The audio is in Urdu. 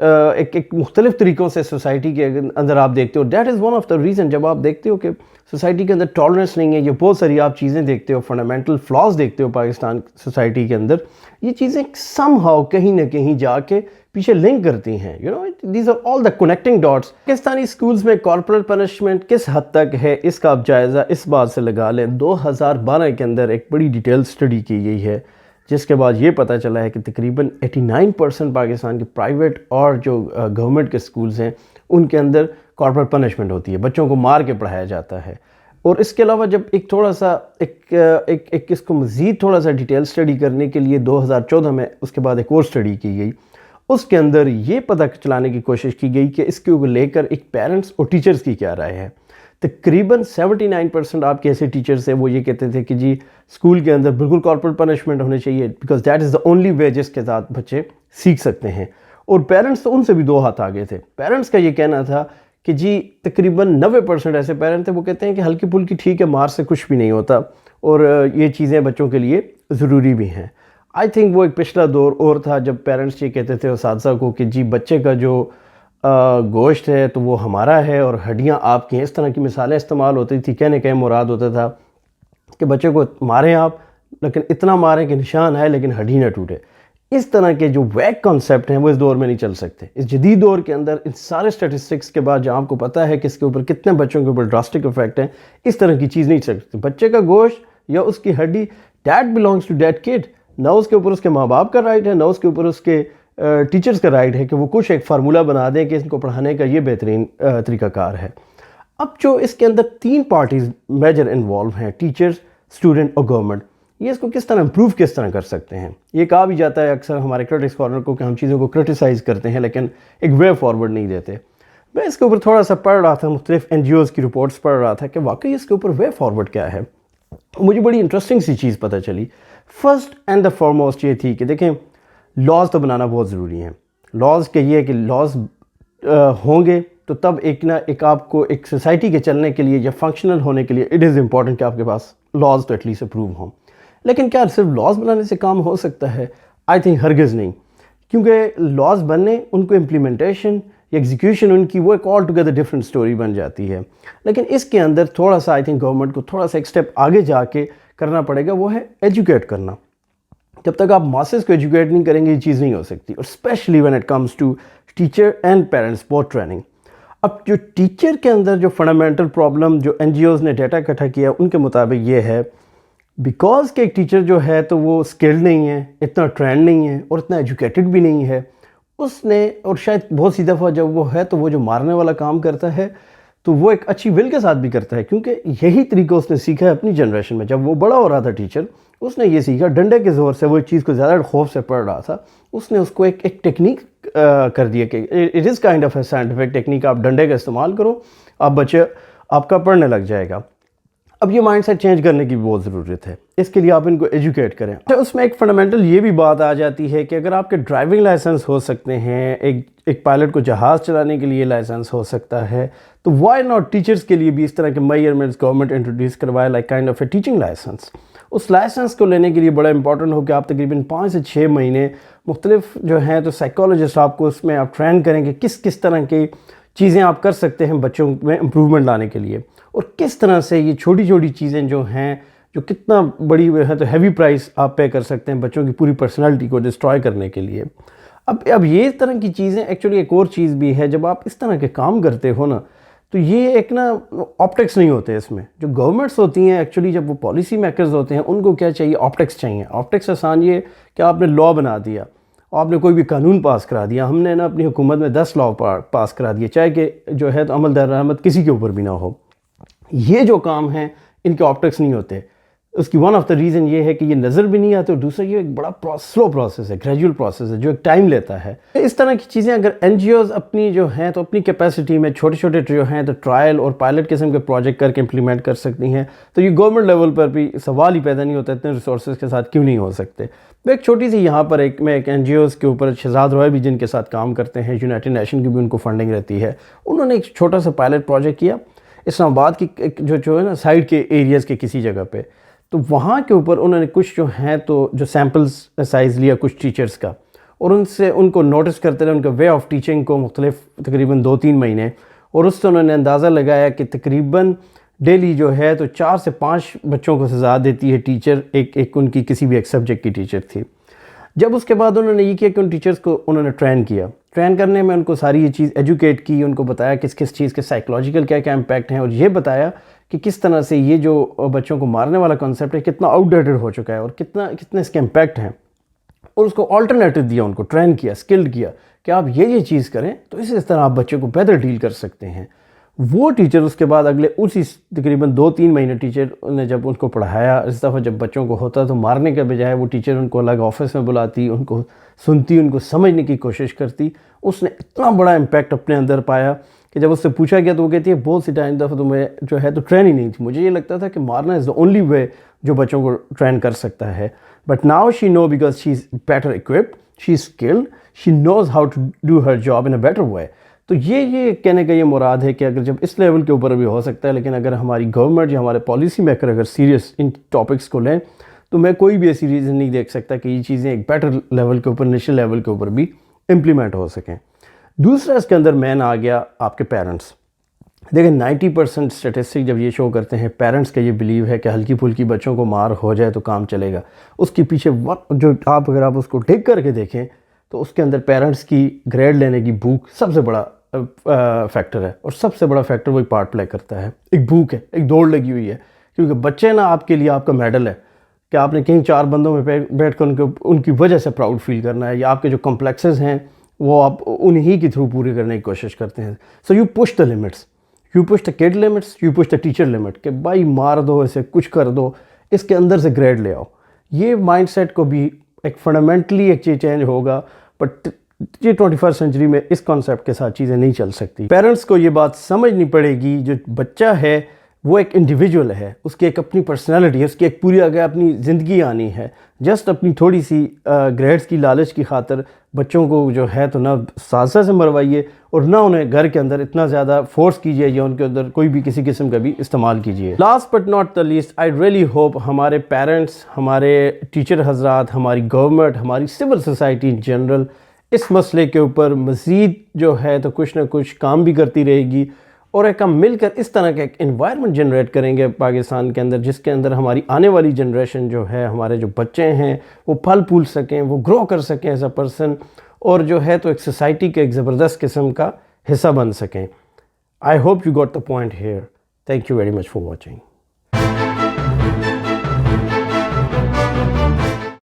ایک مختلف طریقوں سے سوسائٹی کے اندر آپ دیکھتے ہو. That is one of the reason. جب آپ دیکھتے ہو کہ سوسائٹی کے اندر ٹالرنس نہیں ہے, یہ بہت ساری آپ چیزیں دیکھتے ہو, فنڈامنٹل فلاز دیکھتے ہو پاکستان سوسائٹی کے اندر, یہ چیزیں سم ہاؤ کہیں نہ کہیں جا کے پیچھے لنک کرتی ہیں. These are all the connecting dots. Pakistani schools میں کارپوریٹ پنشمنٹ کس حد تک ہے, اس کا آپ جائزہ اس بات سے لگا لیں. 2012 کے اندر ایک بڑی ڈیٹیل سٹڈی کی گئی ہے, جس کے بعد یہ پتہ چلا ہے کہ تقریباً 89% پاکستان کے پرائیویٹ اور جو گورنمنٹ کے سکولز ہیں ان کے اندر کارپوریٹ پنشمنٹ ہوتی ہے, بچوں کو مار کے پڑھایا جاتا ہے. اور اس کے علاوہ جب ایک تھوڑا سا ایک اس کو مزید تھوڑا سا ڈیٹیل سٹڈی کرنے کے لیے 2014 میں اس کے بعد ایک اور سٹڈی کی گئی, اس کے اندر یہ پتہ چلانے کی کوشش کی گئی کہ اس کو لے کر ایک پیرنٹس اور ٹیچرز کی کیا رائے ہے. تقریباً 79% آپ کے ایسے ٹیچرز ہیں وہ یہ کہتے تھے کہ جی اسکول کے اندر بالکل کارپوریٹ پنشمنٹ ہونے چاہیے, because that is the only way جس کے ساتھ بچے سیکھ سکتے ہیں. اور پیرنٹس تو ان سے بھی 2 ہاتھ آگے تھے. پیرنٹس کا یہ کہنا تھا کہ جی تقریباً 90% ایسے پیرنٹ تھے وہ کہتے ہیں کہ ہلکی پھلکی ٹھیک ہے, مار سے کچھ بھی نہیں ہوتا, اور یہ چیزیں بچوں کے لیے ضروری بھی ہیں. آئی تھنک وہ ایک پچھلا دور اور تھا جب پیرنٹس یہ کہتے تھے اساتذہ کو کہ جی بچے کا جو گوشت ہے تو وہ ہمارا ہے اور ہڈیاں آپ کی ہیں. اس طرح کی مثالیں استعمال ہوتی تھی. کہنے کا مراد ہوتا تھا کہ بچے کو ماریں آپ, لیکن اتنا ماریں کہ نشان ہے لیکن ہڈی نہ ٹوٹے. اس طرح کے جو ویک کانسیپٹ ہیں وہ اس دور میں نہیں چل سکتے. اس جدید دور کے اندر ان سارے سٹیٹسٹکس کے بعد جہاں آپ کو پتہ ہے کہ اس کے اوپر کتنے بچوں کے اوپر ڈراسٹک افیکٹ ہیں, اس طرح کی چیز نہیں چل سکتی. بچے کا گوشت یا اس کی ہڈی, that belongs to that kid. نہ اس کے اوپر اس کے ماں باپ کا رائٹ ہے, نہ اس کے اوپر اس کے ٹیچرز کا رائٹ ہے کہ وہ کچھ ایک فارمولہ بنا دیں کہ اس کو پڑھانے کا یہ بہترین طریقہ کار ہے. اب جو اس کے اندر 3 پارٹیز میجر انوالو ہیں, ٹیچرز, اسٹوڈنٹ اور گورنمنٹ, یہ اس کو کس طرح امپروو کس طرح کر سکتے ہیں. یہ کہا بھی جاتا ہے اکثر ہمارے کرٹکس کارنر کو کہ ہم چیزوں کو کرٹیسائز کرتے ہیں لیکن ایک وے فارورڈ نہیں دیتے. میں اس کے اوپر تھوڑا سا پڑھ رہا تھا, مختلف NGOs کی رپورٹس پڑھ رہا تھا کہ واقعی اس کے اوپر وے فارورڈ کیا ہے. مجھے بڑی انٹرسٹنگ سی چیز پتہ چلی. فرسٹ اینڈ دا فارموسٹ یہ تھی کہ دیکھیں لاز تو بنانا بہت ضروری ہیں. لاز کے یہ ہے کہ لاز ہوں گے تو تب ایک آپ کو ایک سوسائٹی کے چلنے کے لیے یا فنکشنل ہونے کے لیے اٹ از امپورٹنٹ کہ آپ کے پاس لاز تو ایٹ لیسٹ اپروو ہوں. لیکن کیا صرف لاز بنانے سے کام ہو سکتا ہے؟ آئی تھنک ہرگز نہیں, کیونکہ لاز بننے, ان کو امپلیمنٹیشن یا ایگزیکیوشن ان کی وہ ایک آل ٹوگیدر ڈفرینٹ سٹوری بن جاتی ہے. لیکن اس کے اندر تھوڑا سا آئی تھنک گورنمنٹ کو تھوڑا سا ایک سٹیپ آگے جا کے کرنا پڑے گا, وہ ہے ایجوکیٹ کرنا. جب تک آپ ماسز کو ایجوکیٹ نہیں کریں گے یہ چیز نہیں ہو سکتی. اور especially when it comes to teacher and parents both training. اب جو ٹیچر کے اندر جو فنڈامنٹل پرابلم جو NGOs نے ڈیٹا اکٹھا کیا ان کے مطابق یہ ہے, بیکاز کہ ایک ٹیچر جو ہے تو وہ اسکلڈ نہیں ہے, اتنا ٹرینڈ نہیں ہے اور اتنا ایجوکیٹڈ بھی نہیں ہے, اس نے, اور شاید بہت سی دفعہ جب وہ ہے تو وہ جو مارنے والا کام کرتا ہے تو وہ ایک اچھی ول کے ساتھ بھی کرتا ہے, کیونکہ یہی طریقہ اس نے سیکھا ہے اپنی جنریشن میں. جب وہ بڑا ہو رہا تھا ٹیچر, اس نے یہ سیکھا ڈنڈے کے زور سے, وہ ایک چیز کو زیادہ خوف سے پڑھ رہا تھا, اس نے اس کو ایک ٹیکنیک کر دیا کہ it is kind of a scientific technique, آپ ڈنڈے کا استعمال کرو, آپ بچے آپ کا پڑھنے لگ جائے گا. اب یہ مائنڈ سیٹ چینج کرنے کی بھی بہت ضرورت ہے, اس کے لیے آپ ان کو ایجوکیٹ کریں. اس میں ایک فنڈامنٹل یہ بھی بات آ جاتی ہے کہ اگر آپ کے ڈرائیونگ لائسنس ہو سکتے ہیں, ایک پائلٹ کو جہاز چلانے کے لیے لائسنس ہو سکتا ہے, تو وائی ناٹ ٹیچرز کے لیے بھی اس طرح کے میئرمنٹس گورنمنٹ انٹروڈیوس کروائے, like kind of a teaching license. اس لائسنس کو لینے کے لیے بڑا امپورٹنٹ ہو کہ آپ تقریباً 5 سے 6 مہینے مختلف جو ہیں تو سائیکالوجسٹ آپ کو اس میں آپ ٹرین کریں کہ کس طرح کی چیزیں آپ کر سکتے ہیں بچوں میں امپروومنٹ لانے کے لیے, اور کس طرح سے یہ چھوٹی چھوٹی چیزیں جو ہیں جو کتنا بڑی ہے تو ہیوی پرائس آپ پے کر سکتے ہیں بچوں کی پوری پرسنالٹی کو ڈسٹرائے کرنے کے لیے. اب یہ طرح کی چیزیں ایکچولی ایک اور چیز بھی ہے, جب آپ اس طرح کے کام کرتے ہو نا تو یہ ایک آپٹکس نہیں ہوتے اس میں. جو گورنمنٹس ہوتی ہیں ایکچولی جب وہ پالیسی میکرز ہوتے ہیں ان کو کیا چاہیے, آپٹکس چاہیے. آپٹکس آسان یہ کہ آپ نے لا بنا دیا, آپ نے کوئی بھی قانون پاس کرا دیا. ہم نے اپنی حکومت میں 10 لا پاس کرا دیے, چاہے کہ جو ہے تو عمل درآمد کسی کے اوپر بھی نہ ہو. یہ جو کام ہیں ان کے آپٹکس نہیں ہوتے. اس کی ون آف دا ریزن یہ ہے کہ یہ نظر بھی نہیں آتے, اور دوسرا یہ ایک بڑا سلو پروسیس ہے, گریجول پروسیس ہے جو ایک ٹائم لیتا ہے. اس طرح کی چیزیں اگر NGOs اپنی جو ہیں تو اپنی کیپیسٹی میں چھوٹے چھوٹے جو ہیں تو ٹرائل اور پائلٹ قسم کے پروجیکٹ کر کے امپلیمنٹ کر سکتی ہیں, تو یہ گورنمنٹ لیول پر بھی سوال ہی پیدا نہیں ہوتا اتنے ریسورسز کے ساتھ کیوں نہیں ہو سکتے. ایک چھوٹی سی یہاں پر میں ایک NGOs کے اوپر شہزاد روئے بھی جن کے ساتھ کام کرتے ہیں, یونائٹڈ نیشن کی بھی ان کو فنڈنگ رہتی ہے, انہوں نے ایک چھوٹا سا پائلٹ پروجیکٹ کیا اسلام آباد کی جو ہے نا سائڈ کے ایریاز کے کسی جگہ پہ. تو وہاں کے اوپر انہوں نے کچھ جو ہیں تو جو سیمپلز سائز لیا کچھ ٹیچرز کا, اور ان کو نوٹس کرتے رہے، ان کا وے آف ٹیچنگ کو مختلف تقریباً 2-3 مہینے، اور اس سے انہوں نے اندازہ لگایا کہ تقریباً ڈیلی جو ہے تو 4 سے 5 بچوں کو سزا دیتی ہے ٹیچر، ایک ان کی کسی بھی ایک سبجیکٹ کی ٹیچر تھی۔ جب اس کے بعد انہوں نے یہ کیا کہ ان ٹیچرز کو انہوں نے ٹرین کرنے میں ان کو ساری یہ چیز ایجوکیٹ کی، ان کو بتایا کس چیز کے سائیکولوجیکل کیا امپیکٹ ہیں، اور یہ بتایا کہ کس طرح سے یہ جو بچوں کو مارنے والا کنسیپٹ ہے کتنا آؤٹ ڈیٹڈ ہو چکا ہے اور کتنے اس کے امپیکٹ ہیں، اور اس کو آلٹرنیٹو دیا، ان کو ٹرین کیا، سکلڈ کیا کہ آپ یہ چیز کریں تو اس طرح آپ بچوں کو بہتر ڈیل کر سکتے ہیں۔ وہ ٹیچر اس کے بعد اسی تقریباً 2-3 مہینے ٹیچر نے جب ان کو پڑھایا، اس دفعہ جب بچوں کو ہوتا تو مارنے کے بجائے وہ ٹیچر ان کو الگ آفس میں بلاتی، ان کو سنتی، ان کو سمجھنے کی کوشش کرتی۔ اس نے اتنا بڑا امپیکٹ اپنے اندر پایا کہ جب اس سے پوچھا گیا تو وہ کہتی ہے بہت سی دفعہ تو میں جو ہے تو ٹرین ہی نہیں تھی، مجھے یہ لگتا تھا کہ مارنا از دا اونلی وے جو بچوں کو ٹرین کر سکتا ہے، but now she know because she is better equipped, she is skilled, she knows how to do her job in a better way. تو یہ کہنے کا یہ مراد ہے کہ اگر جب اس لیول کے اوپر بھی ہو سکتا ہے، لیکن اگر ہماری گورنمنٹ یا ہمارے پالیسی میکر اگر سیریس ان ٹاپکس کو لیں تو میں کوئی بھی ایسی ریزن نہیں دیکھ سکتا کہ یہ چیزیں ایک بیٹر لیول کے اوپر، نیشنل لیول کے اوپر بھی امپلیمنٹ ہو سکیں۔ دوسرا اس کے اندر مین آ گیا آپ کے پیرنٹس۔ دیکھیں 90% اسٹیٹسٹک جب یہ شو کرتے ہیں، پیرنٹس کا یہ بلیو ہے کہ ہلکی پھلکی بچوں کو مار ہو جائے تو کام چلے گا۔ اس کے پیچھے جو اگر آپ اس کو ڈگ کر کے دیکھیں تو اس کے اندر پیرنٹس کی گریڈ لینے کی بھوک سب سے بڑا فیکٹر ہے، اور سب سے بڑا فیکٹر وہی پارٹ پلے کرتا ہے۔ ایک بھوک ہے، ایک دوڑ لگی ہوئی ہے، کیونکہ بچے نا آپ کے لیے آپ کا میڈل ہے کہ آپ نے کہیں 4 بندوں میں بیٹھ کر ان کی وجہ سے پراؤڈ فیل کرنا ہے، یا آپ کے جو کمپلیکسز ہیں وہ آپ انہی کے تھرو پورے کرنے کی کوشش کرتے ہیں۔ So you push the limits, you push the could limits, you push the teacher limit, کہ بھائی مار دو اسے، کچھ کر دو، اس کے اندر سے گریڈ لے آؤ۔ یہ مائنڈ سیٹ کو بھی ایک فنڈامنٹلی ایک چیز چینج ہوگا، بٹ یہ 21 سینچری میں اس کانسیپٹ کے ساتھ چیزیں نہیں چل سکتی۔ پیرنٹس کو یہ بات سمجھنی پڑے گی جو بچہ ہے وہ ایک انڈیویجول ہے، اس کی ایک اپنی پرسنالٹی ہے، اس کی ایک پوری اپنی زندگی آنی ہے۔ جسٹ اپنی تھوڑی سی گریڈز کی لالچ کی خاطر بچوں کو جو ہے تو نہ اساتذہ سے مروائیے، اور نہ انہیں گھر کے اندر اتنا زیادہ فورس کیجیے یا ان کے اندر کوئی بھی کسی قسم کا بھی استعمال کیجیے۔ Last but not the least, I really hope ہمارے پیرنٹس، ہمارے ٹیچر حضرات، ہماری گورنمنٹ، ہماری سول سوسائٹی ان جنرل اس مسئلے کے اوپر مزید جو ہے تو کچھ نہ کچھ کام بھی کرتی رہے گی، اور ایک ہم مل کر اس طرح کا ایک انوائرمنٹ جنریٹ کریں گے پاکستان کے اندر، جس کے اندر ہماری آنے والی جنریشن جو ہے، ہمارے جو بچے ہیں وہ پھل پھول سکیں، وہ گرو کر سکیں ایز اے پرسن، اور جو ہے تو ایک سوسائٹی کے ایک زبردست قسم کا حصہ بن سکیں۔ I hope you got the point here. Thank you very much for watching.